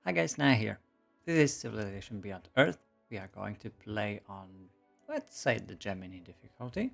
Hi guys, Naya here. This is Civilization Beyond Earth. We are going to play on, let's say, the Gemini difficulty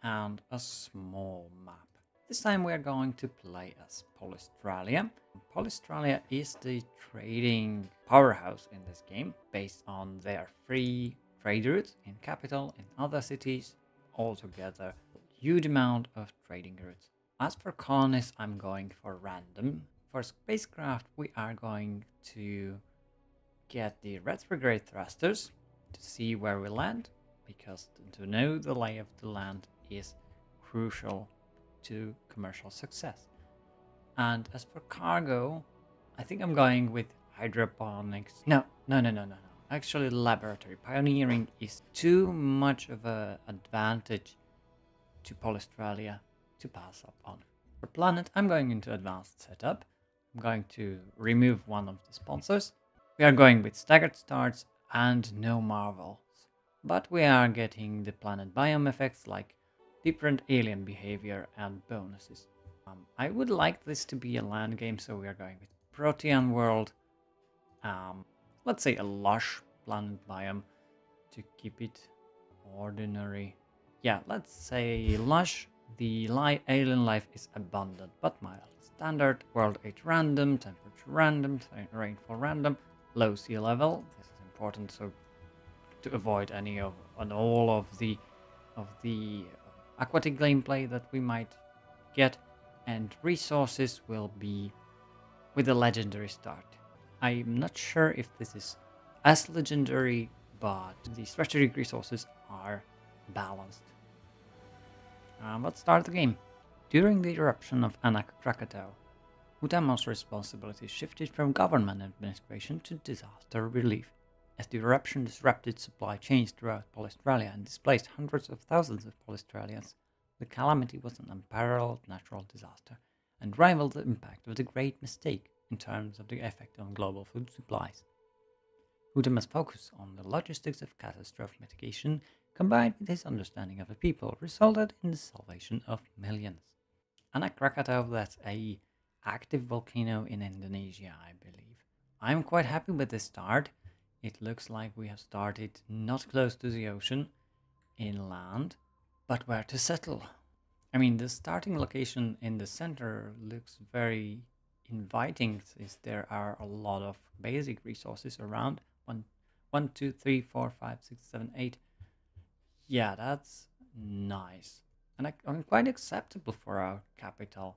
and a small map. This time we are going to play as Polystralia. Polystralia is the trading powerhouse in this game, based on their free trade routes in capital, in other cities, altogether huge amount of trading routes. As for colonies, I'm going for random. For spacecraft, we are going to get the retrograde thrusters to see where we land, because to know the lay of the land is crucial to commercial success. And as for cargo, I think I'm going with hydroponics. No. Actually, laboratory pioneering is too much of an advantage to Polystralia to pass up on. For planet, I'm going into advanced setup. I'm going to remove one of the sponsors. We are going with staggered starts and no marvels. But we are getting the planet biome effects like different alien behavior and bonuses. I would like this to be a land game, so we are going with Protean world. Let's say a lush planet biome to keep it ordinary. Yeah, let's say lush. The alien life is abundant but mild. Standard, world age random, temperature random, rainfall random, low sea level. This is important, so to avoid any of and all of the aquatic gameplay that we might get. And resources will be with a legendary start. I'm not sure if this is as legendary, but the strategic resources are balanced. Let's start the game. During the eruption of Anak Krakatau, Utama's responsibilities shifted from government administration to disaster relief. As the eruption disrupted supply chains throughout Polystralia and displaced hundreds of thousands of Polystralians, the calamity was an unparalleled natural disaster and rivaled the impact of the Great Mistake in terms of the effect on global food supplies. Utama's focus on the logistics of catastrophe mitigation, combined with his understanding of the people, resulted in the salvation of millions. Anak Krakatau, that's a active volcano in Indonesia, I believe. I'm quite happy with the start. It looks like we have started not close to the ocean, inland, but where to settle. I mean, the starting location in the center looks very inviting, since there are a lot of basic resources around. 1, 2, 3, 4, 5, 6, 7, 8. Yeah, that's nice. And quite acceptable for our capital.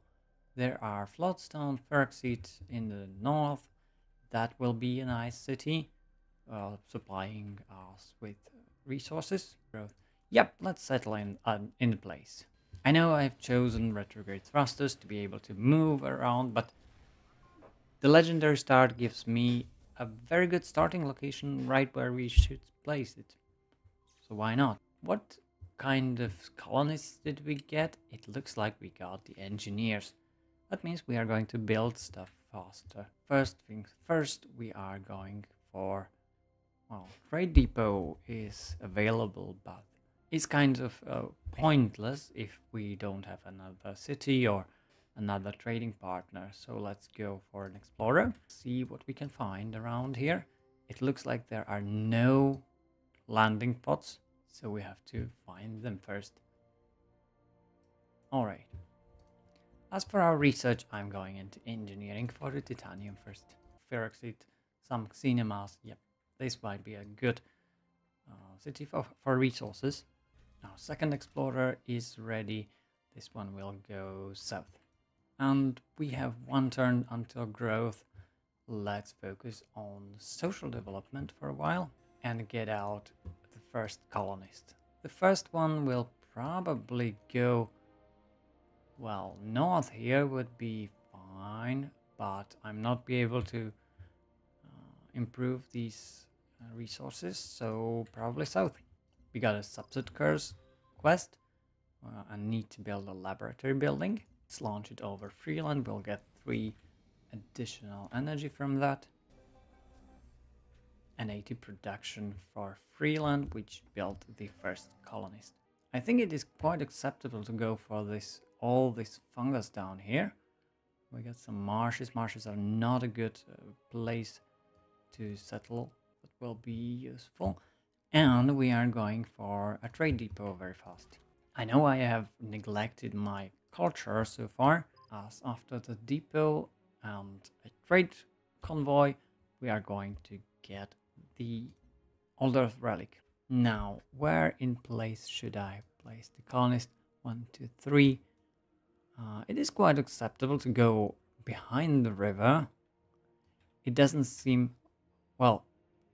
There are Floatstone, Ferroxide in the north. That will be a nice city, supplying us with resources. Growth. Yep, let's settle in place. I know I've chosen retrograde thrusters to be able to move around, but the legendary start gives me a very good starting location right where we should place it. So why not? What kind of colonists did we get? It looks like we got the engineers. That means we are going to build stuff faster. First things first, we are going for, well, trade depot is available, but it's kind of pointless if we don't have another city or another trading partner. So let's go for an explorer, see what we can find around here. It looks like there are no landing pods, so we have to find them first. Alright. As for our research, I'm going into engineering for the titanium first. Ferroxide, some xenomass. Yep, this might be a good city for resources. Our second explorer is ready. This one will go south. And we have one turn until growth. Let's focus on social development for a while and get out the first colonist. The first one will probably go, well, north here would be fine, but I'm not be able to improve these resources, so probably south. We got a subset curse quest and need to build a laboratory building. Let's launch it over Freeland. We'll get 3 additional energy from that. And 80 production for Freeland, which built the first colonist. I think it is quite acceptable to go for all this fungus down here. We got some marshes. Marshes are not a good place to settle. That will be useful. And we are going for a trade depot very fast. I know I have neglected my culture so far, as after the depot and a trade convoy, we are going to get the Old Earth Relic. Now, where in place should I place the colonist? 1, 2, 3. It is quite acceptable to go behind the river. It doesn't seem, well,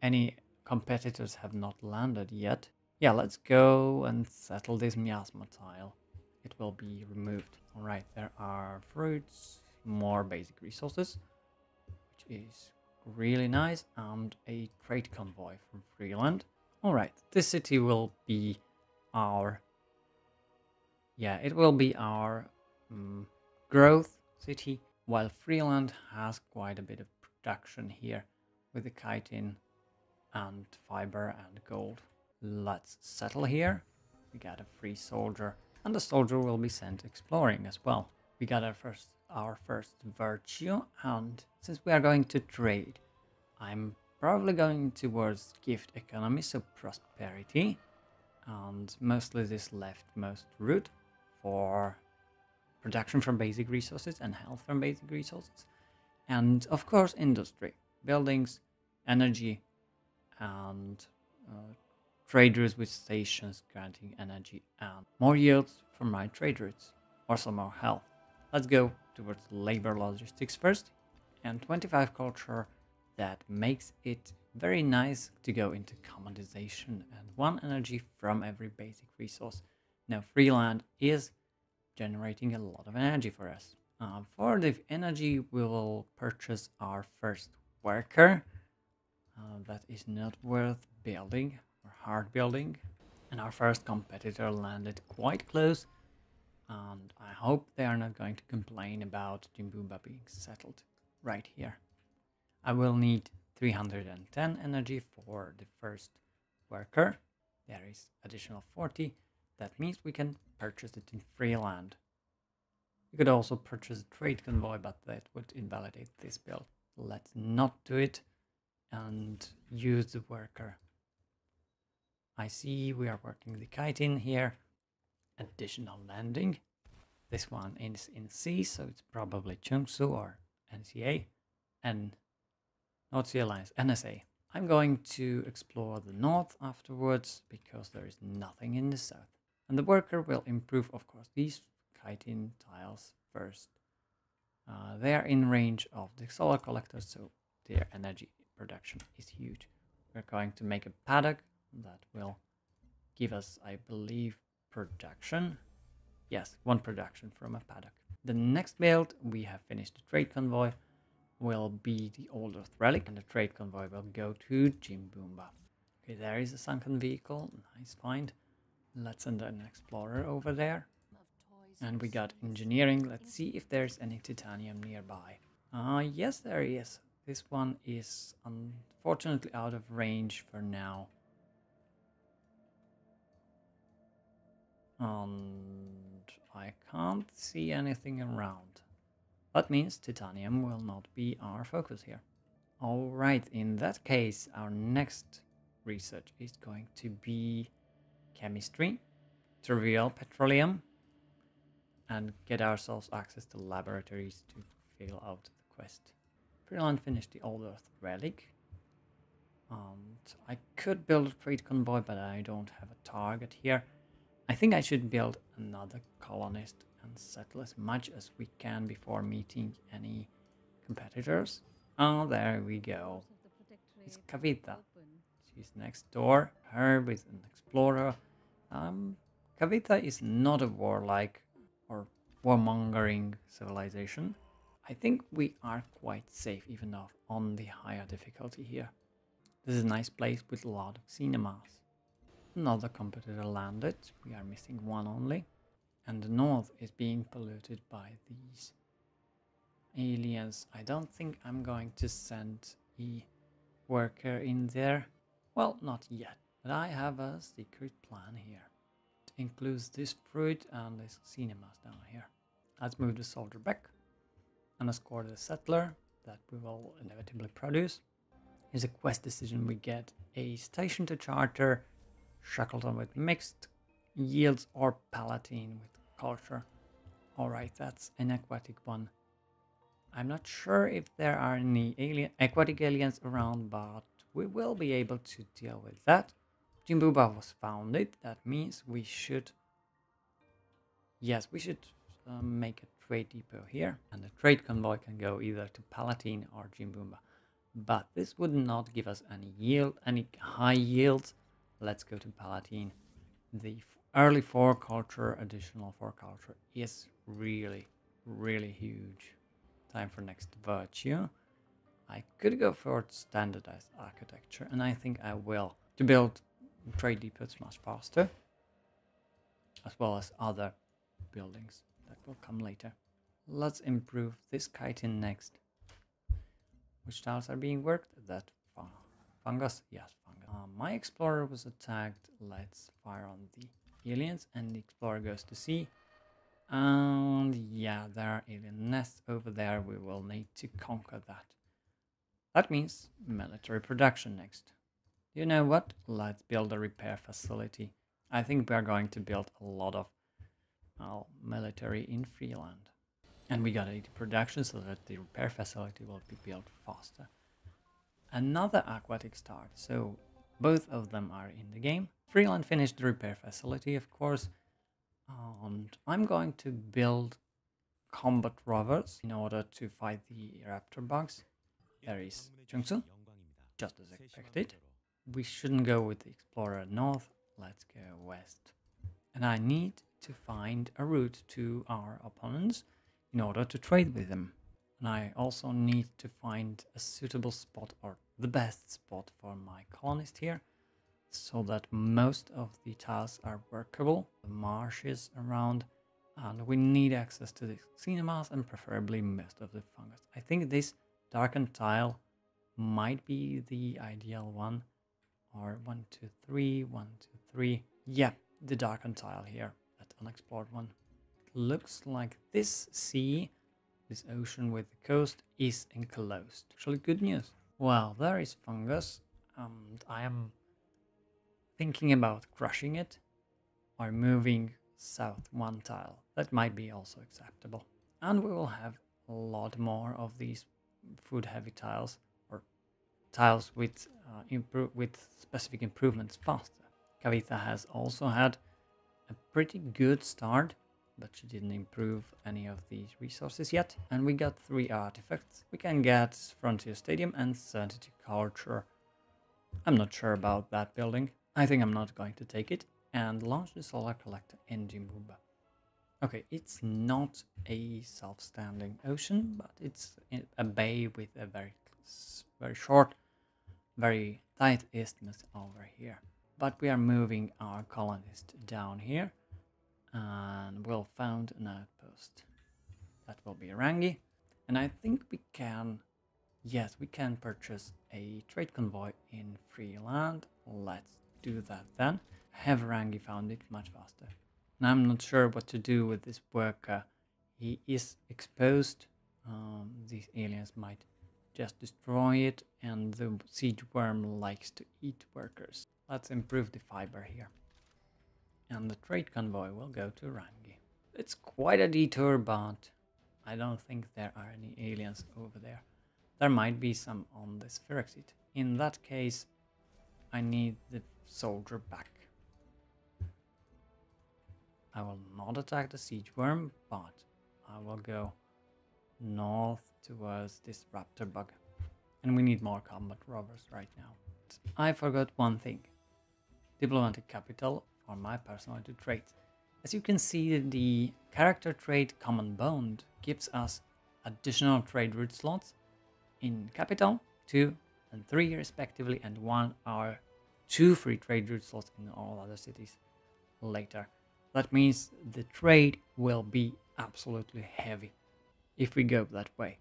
any competitors have not landed yet. Yeah, let's go and settle this miasma tile. It will be removed. Alright, there are fruits, more basic resources, which is really nice, and a trade convoy from Freeland. Alright, this city will be our... yeah, it will be our growth city, while Freeland has quite a bit of production here with the chitin and fiber and gold. Let's settle here. We got a free soldier, and the soldier will be sent exploring as well. We got our first virtue, and since we are going to trade, I'm probably going towards gift economy, so prosperity, and mostly this leftmost route for production from basic resources and health from basic resources, and of course industry, buildings, energy, and trade routes with stations granting energy and more yields from my trade routes, also more health. Let's go towards labor logistics first, and 25 culture. That makes it very nice to go into commodization and 1 energy from every basic resource. Now Freeland is generating a lot of energy for us. For the energy, we will purchase our first worker. That is not worth building or hard building. And our first competitor landed quite close. And I hope they are not going to complain about Jimboomba being settled right here. I will need 310 energy for the first worker. There is additional 40. That means we can purchase it in Freeland. We could also purchase a trade convoy, but that would invalidate this build. Let's not do it and use the worker. I see we are working the chitin here. Additional landing. This one is in C, so it's probably Chungsu or NCA. And North Sea Alliance, NSA. I'm going to explore the north afterwards because there is nothing in the south. And the worker will improve, of course, these chitin tiles first. They are in range of the solar collector, so their energy production is huge. We're going to make a paddock that will give us, I believe, production. Yes, 1 production from a paddock. The next build, we have finished the trade convoy, will be the Old Earth Relic, and the trade convoy will go to Jimboomba. Okay, there is a sunken vehicle. Nice find. Let's send an explorer over there. And we got engineering. Let's see if there's any titanium nearby. Yes, there is. This one is unfortunately out of range for now. And I can't see anything around. That means titanium will not be our focus here. Alright, in that case, our next research is going to be chemistry, trivial petroleum, and get ourselves access to laboratories to fill out the quest. Freeland finished the Old Earth Relic. And I could build a trade convoy, but I don't have a target here. I think I should build another colonist and settle as much as we can before meeting any competitors. Oh, there we go. It's Kavita. She's next door. Her with an explorer. Kavita is not a warlike or warmongering civilization. I think we are quite safe even though on the higher difficulty here. This is a nice place with a lot of cinemas. Another competitor landed. We are missing 1 only. And the north is being polluted by these aliens. I don't think I'm going to send a worker in there. Well, not yet. But I have a secret plan here. It includes this fruit and this cinemas down here. Let's move the soldier back. underscore the settler that we will inevitably produce. Here's a quest decision. We get a station to charter, Shackleton with mixed yields, or Palatine with culture. Alright, that's an aquatic one. I'm not sure if there are any aquatic aliens around, but we will be able to deal with that. Jimbuba was founded. That means we should... Yes, we should make a trade depot here. And the trade convoy can go either to Palatine or Jimbuba. But this would not give us any yield, any high yields. Let's go to Palatine. The early 4 culture, additional 4 culture is really, really huge. Time for next virtue. I could go for standardized architecture, and I think I will, to build trade depots much faster, as well as other buildings that will come later. Let's improve this chitin next. Which tiles are being worked? That fungus? Yes, fungus. My explorer was attacked. Let's fire on the aliens, and the explorer goes to sea. And yeah, there are alien nests over there. We will need to conquer that. That means military production next. You know what? Let's build a repair facility. I think we are going to build a lot of military in Freeland. And we got 80 production so that the repair facility will be built faster. Another aquatic start, so both of them are in the game. Freeland finished the repair facility, of course. And I'm going to build combat rovers in order to fight the raptor bugs. There is Chungsun, just as expected. We shouldn't go with the explorer north, let's go west. And I need to find a route to our opponents in order to trade with them. And I also need to find a suitable spot, or the best spot for my colonist here, so that most of the tiles are workable. The marshes around, and we need access to the cinemas and preferably most of the fungus. I think this darkened tile might be the ideal one. Or 1, 2, 3, 1, 2, 3. Yeah, the darkened tile here, that unexplored one. It looks like this sea, this ocean with the coast, is enclosed. Actually good news. Well, there is fungus, and I am thinking about crushing it or moving south 1 tile. That might be also acceptable. And we will have a lot more of these food heavy tiles, or tiles with specific improvements faster. Kavitha has also had a pretty good start, but she didn't improve any of these resources yet. And we got 3 artifacts. We can get Frontier Stadium and Certainty Culture. I'm not sure about that building. I think I'm not going to take it. And launch the solar collector in Jimbuba. Okay, it's not a self-standing ocean, but it's a bay with a very short, very tight isthmus over here. But we are moving our colonist down here, and we'll found an outpost. That will be Rangi. And I think we can, yes, we can purchase a trade convoy in Freeland. Let's do that then. Have Rangi found it much faster. And I'm not sure what to do with this worker. He is exposed. These aliens might just destroy it, and the siege worm likes to eat workers. Let's improve the fiber here. And the trade convoy will go to Rangi. It's quite a detour, but I don't think there are any aliens over there. There might be some on this Phyrexit. In that case, I need the soldier back. I will not attack the siege worm, but I will go north towards this raptor bug. And we need more combat rovers right now. I forgot one thing. Diplomatic capital for my personality trait. As you can see, the character trait Common Bond gives us additional trade route slots in capital, 2 and 3 respectively, and 1 or 2 free trade route slots in all other cities later. That means the trade will be absolutely heavy if we go that way.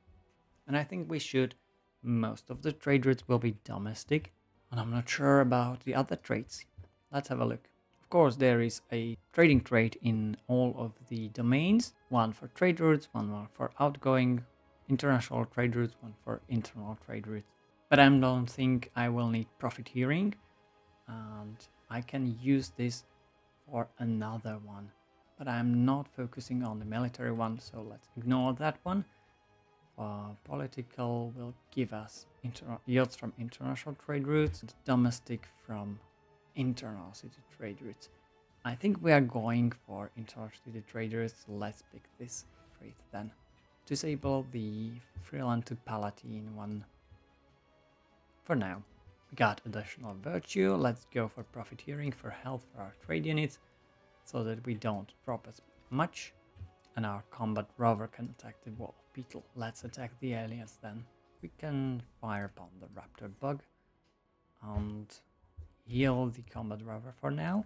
And I think we should. Most of the trade routes will be domestic, and I'm not sure about the other trades. Let's have a look. Of course, there is a trading trade in all of the domains. 1 for trade routes, 1 more for outgoing international trade routes, one for internal trade routes. But I don't think I will need profiteering, and I can use this for another one. But I'm not focusing on the military one, so let's ignore that one. Political will give us yields from international trade routes and domestic from internal city trade routes. I think we are going for internal city trade routes. Let's pick this trade then. Disable the freeland to Palatine one for now. We got additional virtue. Let's go for profiteering for health for our trade units so that we don't drop as much. And our combat rover can attack the wolf beetle. Let's attack the aliens then. We can fire upon the raptor bug and heal the combat rover for now.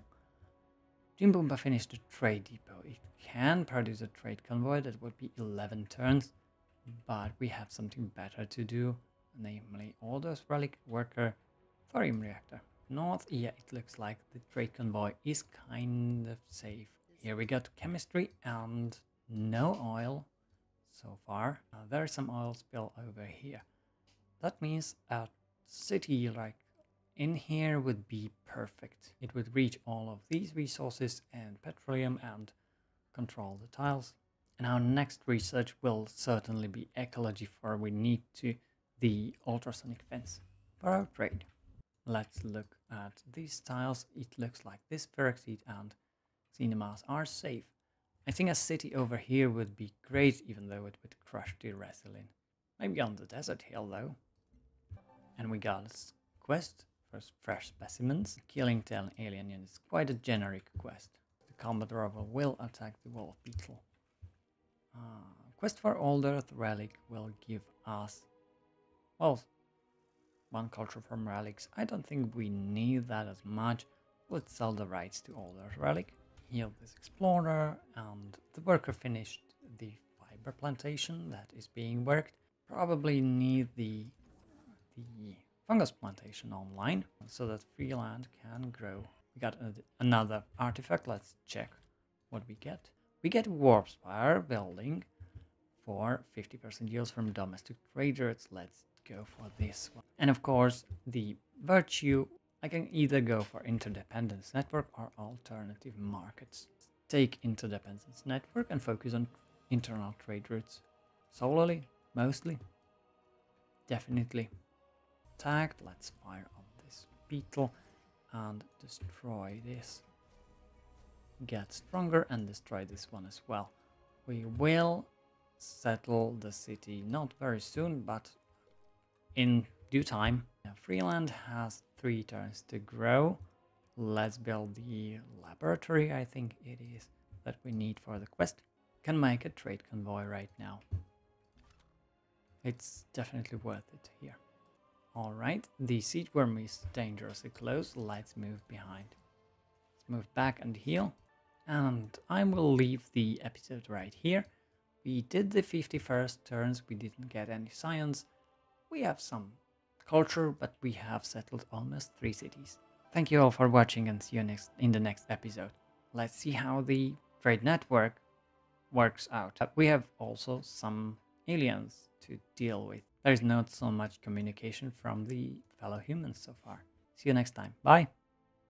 Jim Boomba finished the trade depot. It can produce a trade convoy. That would be 11 turns, but we have something better to do, namely orders relic worker thorium reactor. North, yeah, it looks like the trade convoy is kind of safe. Here we got chemistry and no oil so far. There is some oil spill over here. That means a city like in here would be perfect. It would reach all of these resources and petroleum and control the tiles. And our next research will certainly be ecology, for we need to the ultrasonic fence for our trade. Let's look at these tiles. It looks like this Feroxide and Xenomas are safe. I think a city over here would be great, even though it would crush the resilin. Maybe on the desert hill though. And we got a quest for fresh specimens. Killing 10 alien units, quite a generic quest. The combat rover will attack the wolf beetle. Quest for Old Earth relic will give us, well, one culture from relics. I don't think we need that as much. Let's sell the rights to Old Earth relic. Heal this explorer, and the worker finished the fiber plantation that is being worked. Probably need the fungus plantation online so that freeland can grow. We got another artifact. Let's check what we get. We get warp spire building for 50% yields from domestic traders. Let's go for this one. And of course, the virtue, I can either go for interdependence network or alternative markets. Take interdependence network and focus on internal trade routes. Solely, mostly, definitely. Tagged, let's fire on this beetle and destroy this. Get stronger and destroy this one as well. We will settle the city not very soon, but in due time. Freeland has 3 turns to grow. Let's build the laboratory, I think it is, that we need for the quest. Can make a trade convoy right now. It's definitely worth it here. Alright, the siege worm is dangerously close. Let's move behind. Let's move back and heal. And I will leave the episode right here. We did the 51st turns, we didn't get any science. We have some culture, but we have settled almost 3 cities. Thank you all for watching and see you in the next episode. Let's see how the trade network works out. We have also some aliens to deal with. There's not so much communication from the fellow humans so far. See you next time. Bye!